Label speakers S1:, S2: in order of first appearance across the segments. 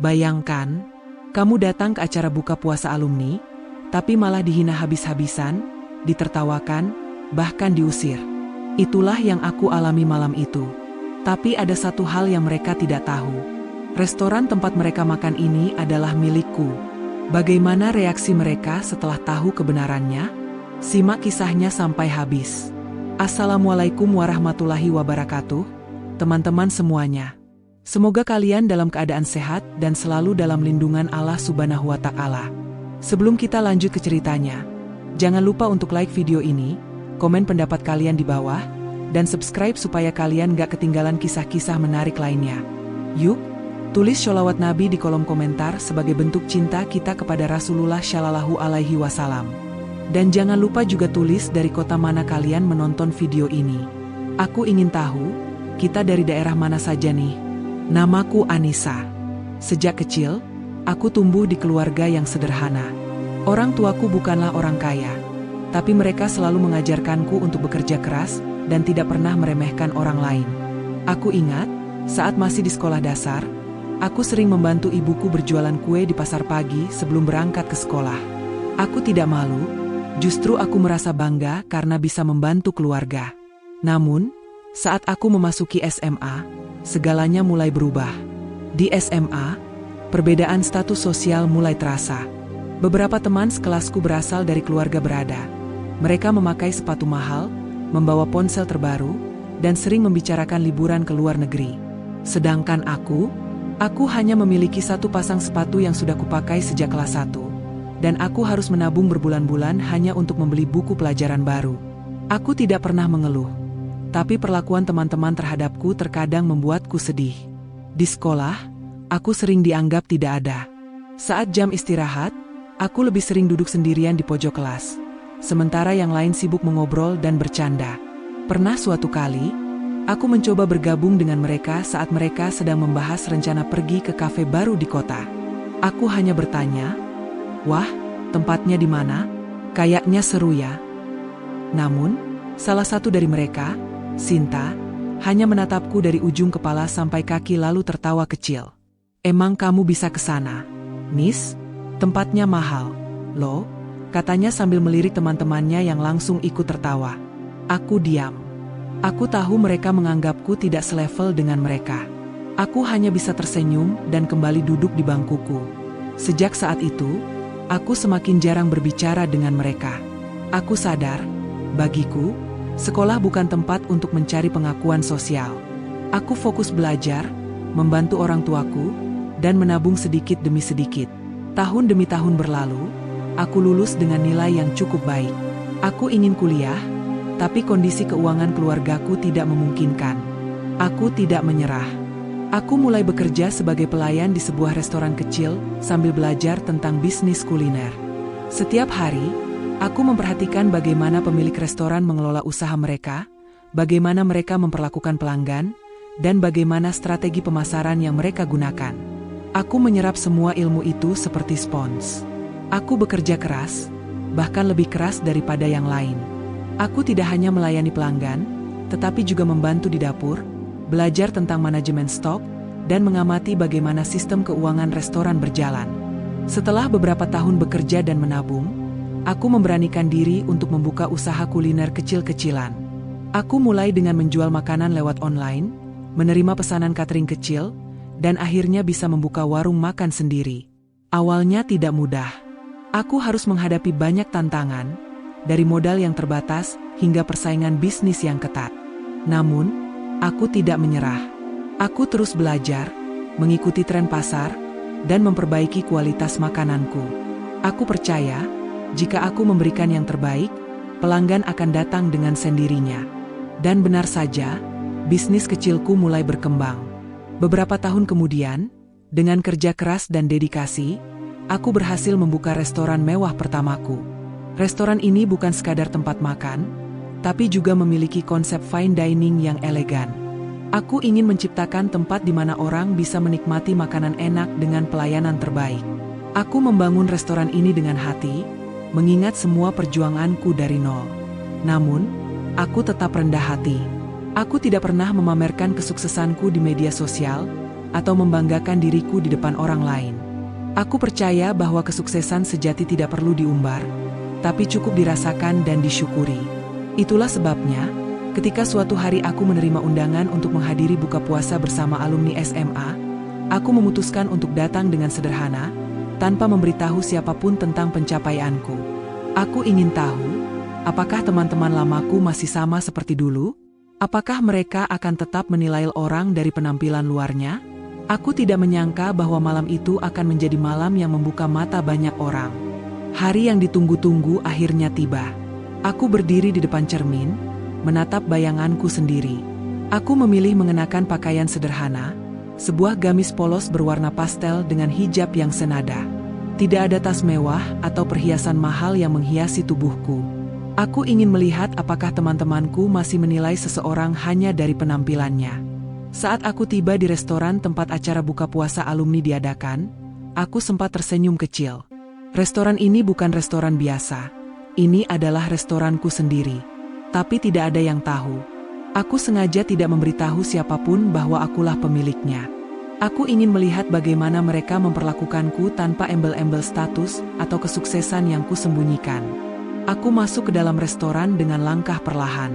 S1: Bayangkan, kamu datang ke acara buka puasa alumni, tapi malah dihina habis-habisan, ditertawakan, bahkan diusir. Itulah yang aku alami malam itu. Tapi ada satu hal yang mereka tidak tahu. Restoran tempat mereka makan ini adalah milikku. Bagaimana reaksi mereka setelah tahu kebenarannya? Simak kisahnya sampai habis. Assalamualaikum warahmatullahi wabarakatuh, teman-teman semuanya. Semoga kalian dalam keadaan sehat dan selalu dalam lindungan Allah Subhanahu wa Ta'ala. Sebelum kita lanjut ke ceritanya, jangan lupa untuk like video ini, komen pendapat kalian di bawah, dan subscribe supaya kalian gak ketinggalan kisah-kisah menarik lainnya. Yuk, tulis sholawat Nabi di kolom komentar sebagai bentuk cinta kita kepada Rasulullah Shallallahu Alaihi Wasallam. Dan jangan lupa juga tulis dari kota mana kalian menonton video ini. Aku ingin tahu, kita dari daerah mana saja nih? Namaku Anissa. Sejak kecil, aku tumbuh di keluarga yang sederhana. Orang tuaku bukanlah orang kaya, tapi mereka selalu mengajarkanku untuk bekerja keras dan tidak pernah meremehkan orang lain. Aku ingat, saat masih di sekolah dasar, aku sering membantu ibuku berjualan kue di pasar pagi sebelum berangkat ke sekolah. Aku tidak malu, justru aku merasa bangga karena bisa membantu keluarga. Namun, saat aku memasuki SMA, segalanya mulai berubah. Di SMA, perbedaan status sosial mulai terasa. Beberapa teman sekelasku berasal dari keluarga berada. Mereka memakai sepatu mahal, membawa ponsel terbaru, dan sering membicarakan liburan ke luar negeri. Sedangkan aku hanya memiliki satu pasang sepatu yang sudah kupakai sejak kelas 1. Dan aku harus menabung berbulan-bulan hanya untuk membeli buku pelajaran baru. Aku tidak pernah mengeluh. Tapi perlakuan teman-teman terhadapku terkadang membuatku sedih. Di sekolah, aku sering dianggap tidak ada. Saat jam istirahat, aku lebih sering duduk sendirian di pojok kelas. Sementara yang lain sibuk mengobrol dan bercanda. Pernah suatu kali, aku mencoba bergabung dengan mereka saat mereka sedang membahas rencana pergi ke kafe baru di kota. Aku hanya bertanya, "Wah, tempatnya di mana? Kayaknya seru ya." Namun, salah satu dari mereka, Sinta, hanya menatapku dari ujung kepala sampai kaki lalu tertawa kecil. "Emang kamu bisa ke sana, Nis? Tempatnya mahal, loh," katanya sambil melirik teman-temannya yang langsung ikut tertawa. Aku diam. Aku tahu mereka menganggapku tidak selevel dengan mereka. Aku hanya bisa tersenyum dan kembali duduk di bangkuku. Sejak saat itu, aku semakin jarang berbicara dengan mereka. Aku sadar, bagiku, sekolah bukan tempat untuk mencari pengakuan sosial. Aku fokus belajar, membantu orang tuaku, dan menabung sedikit demi sedikit. Tahun demi tahun berlalu, aku lulus dengan nilai yang cukup baik. Aku ingin kuliah, tapi kondisi keuangan keluargaku tidak memungkinkan. Aku tidak menyerah. Aku mulai bekerja sebagai pelayan di sebuah restoran kecil sambil belajar tentang bisnis kuliner. Setiap hari, aku memperhatikan bagaimana pemilik restoran mengelola usaha mereka, bagaimana mereka memperlakukan pelanggan, dan bagaimana strategi pemasaran yang mereka gunakan. Aku menyerap semua ilmu itu seperti spons. Aku bekerja keras, bahkan lebih keras daripada yang lain. Aku tidak hanya melayani pelanggan, tetapi juga membantu di dapur, belajar tentang manajemen stok, dan mengamati bagaimana sistem keuangan restoran berjalan. Setelah beberapa tahun bekerja dan menabung, aku memberanikan diri untuk membuka usaha kuliner kecil-kecilan. Aku mulai dengan menjual makanan lewat online, menerima pesanan catering kecil, dan akhirnya bisa membuka warung makan sendiri. Awalnya tidak mudah. Aku harus menghadapi banyak tantangan, dari modal yang terbatas hingga persaingan bisnis yang ketat. Namun, aku tidak menyerah. Aku terus belajar, mengikuti tren pasar, dan memperbaiki kualitas makananku. Aku percaya, jika aku memberikan yang terbaik, pelanggan akan datang dengan sendirinya. Dan benar saja, bisnis kecilku mulai berkembang. Beberapa tahun kemudian, dengan kerja keras dan dedikasi, aku berhasil membuka restoran mewah pertamaku. Restoran ini bukan sekadar tempat makan, tapi juga memiliki konsep fine dining yang elegan. Aku ingin menciptakan tempat di mana orang bisa menikmati makanan enak dengan pelayanan terbaik. Aku membangun restoran ini dengan hati, mengingat semua perjuanganku dari nol. Namun, aku tetap rendah hati. Aku tidak pernah memamerkan kesuksesanku di media sosial, atau membanggakan diriku di depan orang lain. Aku percaya bahwa kesuksesan sejati tidak perlu diumbar, tapi cukup dirasakan dan disyukuri. Itulah sebabnya, ketika suatu hari aku menerima undangan untuk menghadiri buka puasa bersama alumni SMA, aku memutuskan untuk datang dengan sederhana, tanpa memberitahu siapapun tentang pencapaianku. Aku ingin tahu, apakah teman-teman lamaku masih sama seperti dulu? Apakah mereka akan tetap menilai orang dari penampilan luarnya? Aku tidak menyangka bahwa malam itu akan menjadi malam yang membuka mata banyak orang. Hari yang ditunggu-tunggu akhirnya tiba. Aku berdiri di depan cermin, menatap bayanganku sendiri. Aku memilih mengenakan pakaian sederhana, sebuah gamis polos berwarna pastel dengan hijab yang senada. Tidak ada tas mewah atau perhiasan mahal yang menghiasi tubuhku. Aku ingin melihat apakah teman-temanku masih menilai seseorang hanya dari penampilannya. Saat aku tiba di restoran tempat acara buka puasa alumni diadakan, aku sempat tersenyum kecil. Restoran ini bukan restoran biasa. Ini adalah restoranku sendiri. Tapi tidak ada yang tahu. Aku sengaja tidak memberitahu siapapun bahwa akulah pemiliknya. Aku ingin melihat bagaimana mereka memperlakukanku tanpa embel-embel status atau kesuksesan yang kusembunyikan. Aku masuk ke dalam restoran dengan langkah perlahan.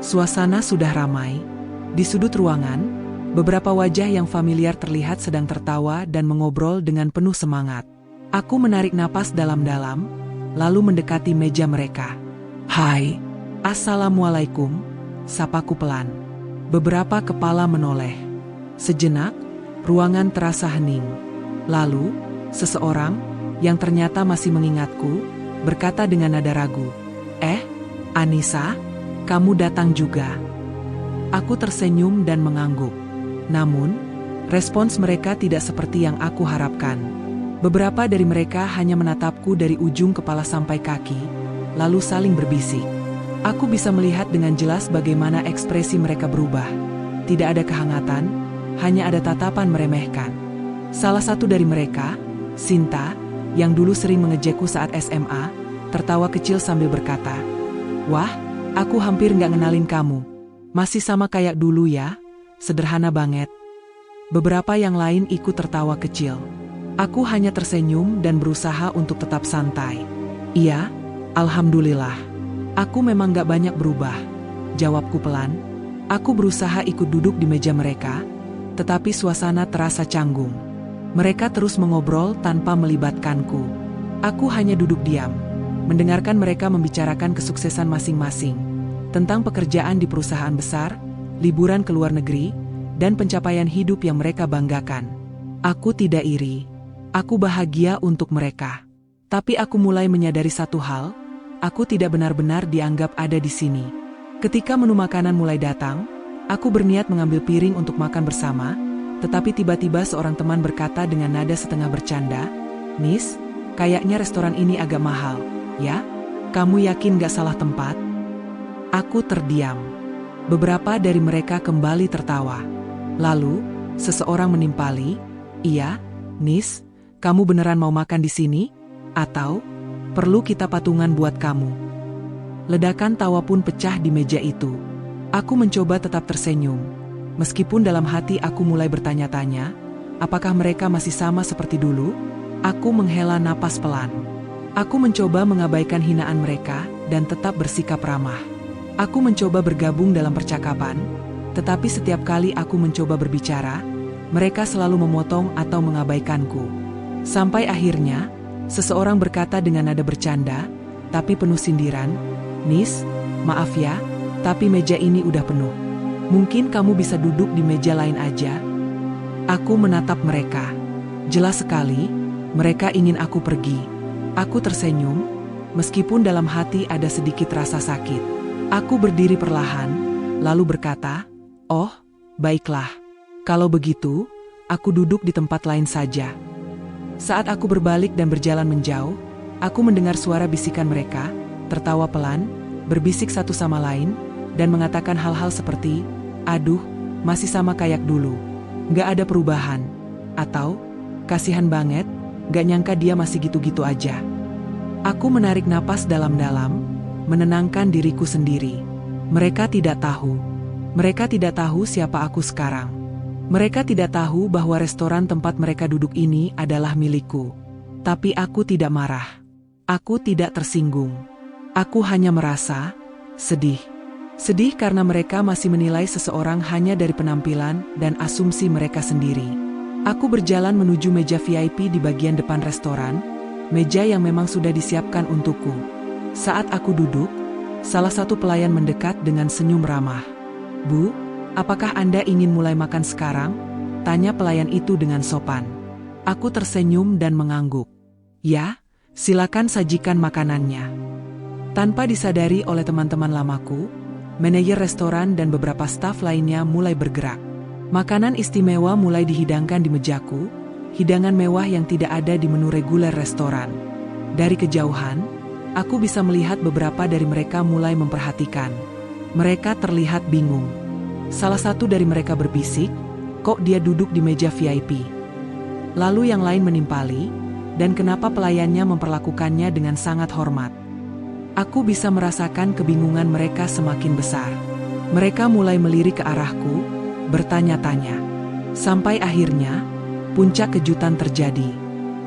S1: Suasana sudah ramai. Di sudut ruangan, beberapa wajah yang familiar terlihat sedang tertawa dan mengobrol dengan penuh semangat. Aku menarik napas dalam-dalam, lalu mendekati meja mereka. "Hai, Assalamualaikum," sapaku pelan. Beberapa kepala menoleh. Sejenak, ruangan terasa hening. Lalu, seseorang, yang ternyata masih mengingatku, berkata dengan nada ragu, Anissa, kamu datang juga." Aku tersenyum dan mengangguk. Namun, respons mereka tidak seperti yang aku harapkan. Beberapa dari mereka hanya menatapku dari ujung kepala sampai kaki, lalu saling berbisik. Aku bisa melihat dengan jelas bagaimana ekspresi mereka berubah. Tidak ada kehangatan, hanya ada tatapan meremehkan. Salah satu dari mereka, Sinta, yang dulu sering mengejekku saat SMA, tertawa kecil sambil berkata, "Wah, aku hampir nggak ngenalin kamu. Masih sama kayak dulu ya, sederhana banget." Beberapa yang lain ikut tertawa kecil. Aku hanya tersenyum dan berusaha untuk tetap santai. "Iya, alhamdulillah. Aku memang gak banyak berubah," jawabku pelan. Aku berusaha ikut duduk di meja mereka, tetapi suasana terasa canggung. Mereka terus mengobrol tanpa melibatkanku. Aku hanya duduk diam, mendengarkan mereka membicarakan kesuksesan masing-masing, tentang pekerjaan di perusahaan besar, liburan ke luar negeri, dan pencapaian hidup yang mereka banggakan. Aku tidak iri. Aku bahagia untuk mereka. Tapi aku mulai menyadari satu hal, aku tidak benar-benar dianggap ada di sini. Ketika menu makanan mulai datang, aku berniat mengambil piring untuk makan bersama, tetapi tiba-tiba seorang teman berkata dengan nada setengah bercanda, "Nis, kayaknya restoran ini agak mahal, ya? Kamu yakin gak salah tempat?" Aku terdiam. Beberapa dari mereka kembali tertawa. Lalu, seseorang menimpali, "Iya, Nis, kamu beneran mau makan di sini? Atau perlu kita patungan buat kamu?" Ledakan tawa pun pecah di meja itu. Aku mencoba tetap tersenyum. Meskipun dalam hati aku mulai bertanya-tanya, apakah mereka masih sama seperti dulu? Aku menghela napas pelan. Aku mencoba mengabaikan hinaan mereka dan tetap bersikap ramah. Aku mencoba bergabung dalam percakapan, tetapi setiap kali aku mencoba berbicara, mereka selalu memotong atau mengabaikanku. Sampai akhirnya, seseorang berkata dengan nada bercanda, tapi penuh sindiran, "Nis, maaf ya, tapi meja ini udah penuh. Mungkin kamu bisa duduk di meja lain aja." Aku menatap mereka. Jelas sekali, mereka ingin aku pergi. Aku tersenyum, meskipun dalam hati ada sedikit rasa sakit. Aku berdiri perlahan, lalu berkata, "Oh, baiklah. Kalau begitu, aku duduk di tempat lain saja." Saat aku berbalik dan berjalan menjauh, aku mendengar suara bisikan mereka, tertawa pelan, berbisik satu sama lain, dan mengatakan hal-hal seperti, "Aduh, masih sama kayak dulu. Gak ada perubahan." Atau, "Kasihan banget, gak nyangka dia masih gitu-gitu aja." Aku menarik napas dalam-dalam, menenangkan diriku sendiri. Mereka tidak tahu. Mereka tidak tahu siapa aku sekarang. Mereka tidak tahu bahwa restoran tempat mereka duduk ini adalah milikku. Tapi aku tidak marah. Aku tidak tersinggung. Aku hanya merasa sedih. Sedih karena mereka masih menilai seseorang hanya dari penampilan dan asumsi mereka sendiri. Aku berjalan menuju meja VIP di bagian depan restoran, meja yang memang sudah disiapkan untukku. Saat aku duduk, salah satu pelayan mendekat dengan senyum ramah. "Bu, apakah Anda ingin mulai makan sekarang?" tanya pelayan itu dengan sopan. Aku tersenyum dan mengangguk. "Ya, silakan sajikan makanannya." Tanpa disadari oleh teman-teman lamaku, manajer restoran dan beberapa staf lainnya mulai bergerak. Makanan istimewa mulai dihidangkan di mejaku, hidangan mewah yang tidak ada di menu reguler restoran. Dari kejauhan, aku bisa melihat beberapa dari mereka mulai memperhatikan. Mereka terlihat bingung. Salah satu dari mereka berbisik, "Kok dia duduk di meja VIP?" Lalu yang lain menimpali, dan kenapa pelayannya memperlakukannya dengan sangat hormat. Aku bisa merasakan kebingungan mereka semakin besar. Mereka mulai melirik ke arahku, bertanya-tanya. Sampai akhirnya, puncak kejutan terjadi.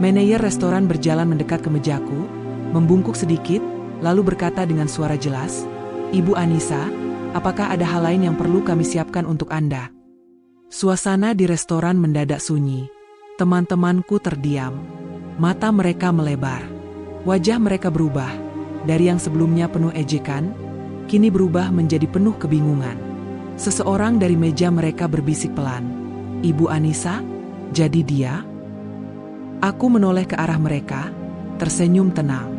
S1: Manajer restoran berjalan mendekat ke mejaku, membungkuk sedikit, lalu berkata dengan suara jelas, "Ibu Anissa, apakah ada hal lain yang perlu kami siapkan untuk Anda?" Suasana di restoran mendadak sunyi. Teman-temanku terdiam. Mata mereka melebar. Wajah mereka berubah. Dari yang sebelumnya penuh ejekan, kini berubah menjadi penuh kebingungan. Seseorang dari meja mereka berbisik pelan, "Ibu Anissa, jadi dia?" Aku menoleh ke arah mereka, tersenyum tenang.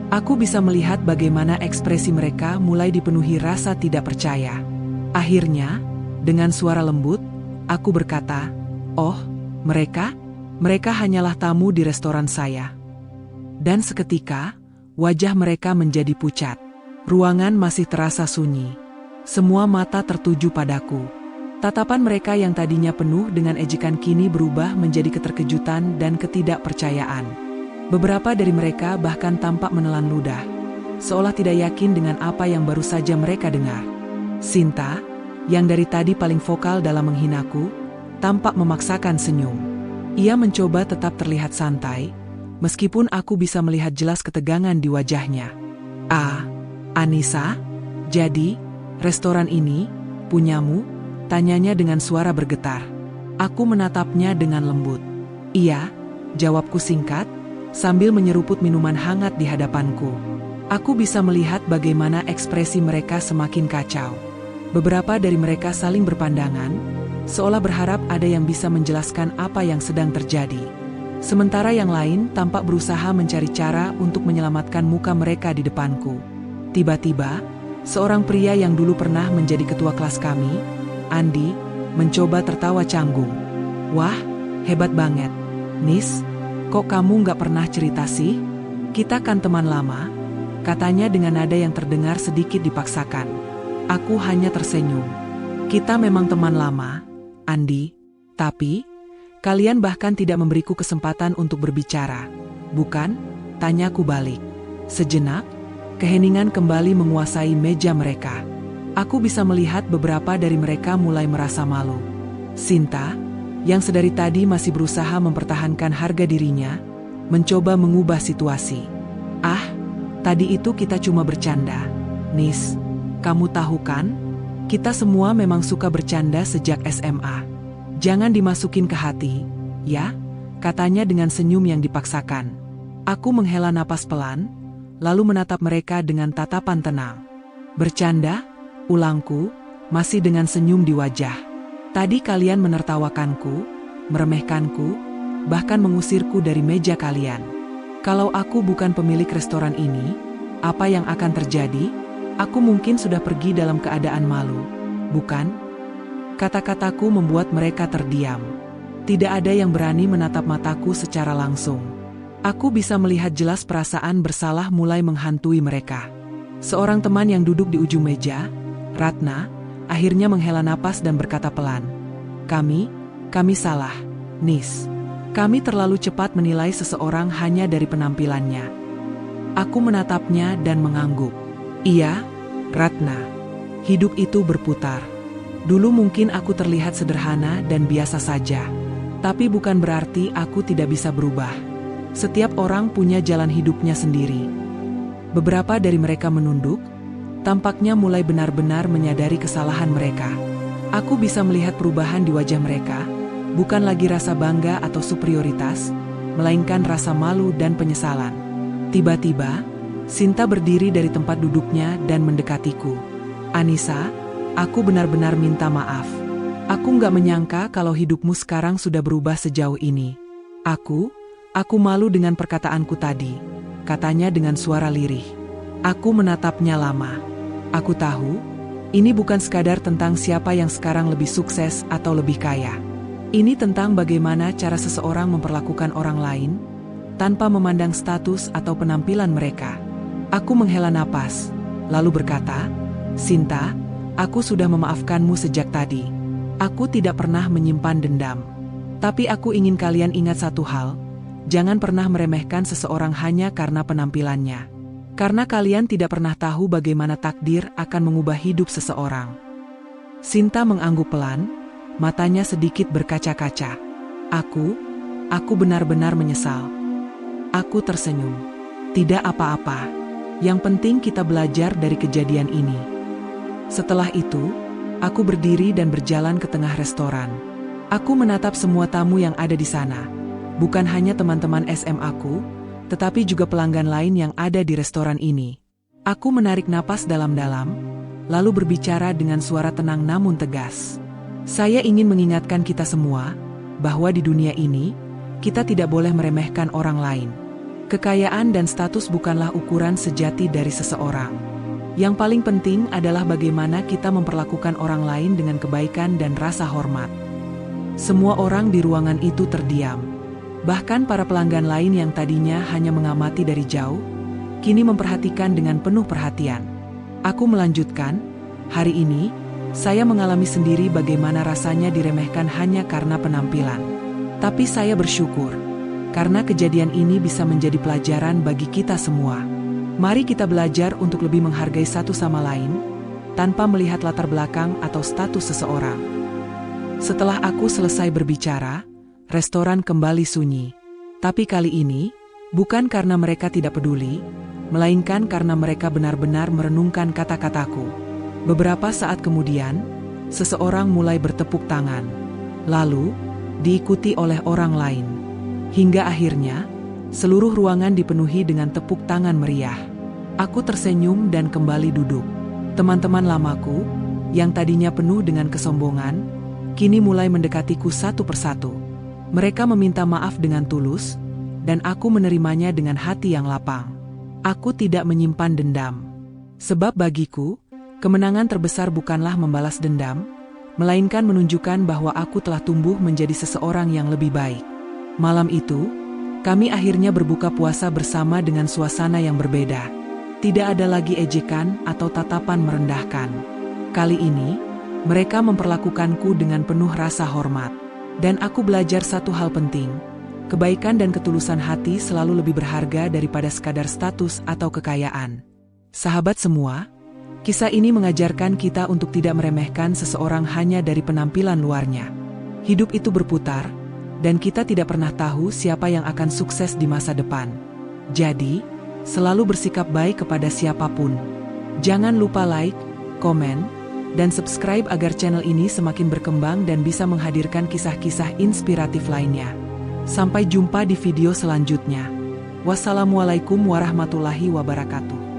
S1: Aku bisa melihat bagaimana ekspresi mereka mulai dipenuhi rasa tidak percaya. Akhirnya, dengan suara lembut, aku berkata, "Oh, mereka hanyalah tamu di restoran saya." Dan seketika, wajah mereka menjadi pucat. Ruangan masih terasa sunyi. Semua mata tertuju padaku. Tatapan mereka yang tadinya penuh dengan ejekan kini berubah menjadi keterkejutan dan ketidakpercayaan. Beberapa dari mereka bahkan tampak menelan ludah, seolah tidak yakin dengan apa yang baru saja mereka dengar. Sinta, yang dari tadi paling vokal dalam menghinaku, tampak memaksakan senyum. Ia mencoba tetap terlihat santai, meskipun aku bisa melihat jelas ketegangan di wajahnya. "Ah, Anissa, jadi, restoran ini, punyamu?" tanyanya dengan suara bergetar. Aku menatapnya dengan lembut. "Iya," jawabku singkat, sambil menyeruput minuman hangat di hadapanku. Aku bisa melihat bagaimana ekspresi mereka semakin kacau. Beberapa dari mereka saling berpandangan, seolah berharap ada yang bisa menjelaskan apa yang sedang terjadi. Sementara yang lain tampak berusaha mencari cara untuk menyelamatkan muka mereka di depanku. Tiba-tiba, seorang pria yang dulu pernah menjadi ketua kelas kami, Andi, mencoba tertawa canggung. "Wah, hebat banget. Nis, kok kamu nggak pernah cerita sih? Kita kan teman lama," katanya dengan nada yang terdengar sedikit dipaksakan. Aku hanya tersenyum. "Kita memang teman lama, Andi, tapi kalian bahkan tidak memberiku kesempatan untuk berbicara, bukan?" tanyaku balik. Sejenak, keheningan kembali menguasai meja mereka. Aku bisa melihat beberapa dari mereka mulai merasa malu. Sinta, yang sedari tadi masih berusaha mempertahankan harga dirinya, mencoba mengubah situasi. "Ah, tadi itu kita cuma bercanda. Nis, kamu tahu kan? Kita semua memang suka bercanda sejak SMA. Jangan dimasukin ke hati, ya?" katanya dengan senyum yang dipaksakan. Aku menghela napas pelan, lalu menatap mereka dengan tatapan tenang. "Bercanda?" ulangku, masih dengan senyum di wajah. "Tadi kalian menertawakanku, meremehkanku, bahkan mengusirku dari meja kalian. Kalau aku bukan pemilik restoran ini, apa yang akan terjadi? Aku mungkin sudah pergi dalam keadaan malu, bukan?" Kata-kataku membuat mereka terdiam. Tidak ada yang berani menatap mataku secara langsung. Aku bisa melihat jelas perasaan bersalah mulai menghantui mereka. Seorang teman yang duduk di ujung meja, Ratna, akhirnya menghela napas dan berkata pelan, Kami salah, Nis. Kami terlalu cepat menilai seseorang hanya dari penampilannya." Aku menatapnya dan mengangguk. "Iya, Ratna. Hidup itu berputar. Dulu mungkin aku terlihat sederhana dan biasa saja. Tapi bukan berarti aku tidak bisa berubah. Setiap orang punya jalan hidupnya sendiri. Beberapa dari mereka menunduk, tampaknya mulai benar-benar menyadari kesalahan mereka. Aku bisa melihat perubahan di wajah mereka, bukan lagi rasa bangga atau superioritas, melainkan rasa malu dan penyesalan. Tiba-tiba, Sinta berdiri dari tempat duduknya dan mendekatiku. "Anissa, aku benar-benar minta maaf. Aku nggak menyangka kalau hidupmu sekarang sudah berubah sejauh ini. Aku malu dengan perkataanku tadi," katanya dengan suara lirih. Aku menatapnya lama. Aku tahu, ini bukan sekadar tentang siapa yang sekarang lebih sukses atau lebih kaya. Ini tentang bagaimana cara seseorang memperlakukan orang lain, tanpa memandang status atau penampilan mereka. Aku menghela napas, lalu berkata, "Sinta, aku sudah memaafkanmu sejak tadi. Aku tidak pernah menyimpan dendam. Tapi aku ingin kalian ingat satu hal, jangan pernah meremehkan seseorang hanya karena penampilannya. Karena kalian tidak pernah tahu bagaimana takdir akan mengubah hidup seseorang." Sinta mengangguk pelan, matanya sedikit berkaca-kaca. Aku benar-benar menyesal." Aku tersenyum. "Tidak apa-apa. Yang penting kita belajar dari kejadian ini." Setelah itu, aku berdiri dan berjalan ke tengah restoran. Aku menatap semua tamu yang ada di sana. Bukan hanya teman-teman SMA-ku, tetapi juga pelanggan lain yang ada di restoran ini. Aku menarik napas dalam-dalam, lalu berbicara dengan suara tenang namun tegas. "Saya ingin mengingatkan kita semua, bahwa di dunia ini, kita tidak boleh meremehkan orang lain. Kekayaan dan status bukanlah ukuran sejati dari seseorang. Yang paling penting adalah bagaimana kita memperlakukan orang lain dengan kebaikan dan rasa hormat." Semua orang di ruangan itu terdiam. Bahkan para pelanggan lain yang tadinya hanya mengamati dari jauh, kini memperhatikan dengan penuh perhatian. Aku melanjutkan, "Hari ini, saya mengalami sendiri bagaimana rasanya diremehkan hanya karena penampilan. Tapi saya bersyukur, karena kejadian ini bisa menjadi pelajaran bagi kita semua. Mari kita belajar untuk lebih menghargai satu sama lain, tanpa melihat latar belakang atau status seseorang." Setelah aku selesai berbicara, restoran kembali sunyi. Tapi kali ini, bukan karena mereka tidak peduli, melainkan karena mereka benar-benar merenungkan kata-kataku. Beberapa saat kemudian, seseorang mulai bertepuk tangan. Lalu, diikuti oleh orang lain. Hingga akhirnya, seluruh ruangan dipenuhi dengan tepuk tangan meriah. Aku tersenyum dan kembali duduk. Teman-teman lamaku, yang tadinya penuh dengan kesombongan, kini mulai mendekatiku satu persatu. Mereka meminta maaf dengan tulus, dan aku menerimanya dengan hati yang lapang. Aku tidak menyimpan dendam. Sebab bagiku, kemenangan terbesar bukanlah membalas dendam, melainkan menunjukkan bahwa aku telah tumbuh menjadi seseorang yang lebih baik. Malam itu, kami akhirnya berbuka puasa bersama dengan suasana yang berbeda. Tidak ada lagi ejekan atau tatapan merendahkan. Kali ini, mereka memperlakukanku dengan penuh rasa hormat. Dan aku belajar satu hal penting. Kebaikan dan ketulusan hati selalu lebih berharga daripada sekadar status atau kekayaan. Sahabat semua, kisah ini mengajarkan kita untuk tidak meremehkan seseorang hanya dari penampilan luarnya. Hidup itu berputar, dan kita tidak pernah tahu siapa yang akan sukses di masa depan. Jadi, selalu bersikap baik kepada siapapun. Jangan lupa like, komen, dan subscribe agar channel ini semakin berkembang dan bisa menghadirkan kisah-kisah inspiratif lainnya. Sampai jumpa di video selanjutnya. Wassalamualaikum warahmatullahi wabarakatuh.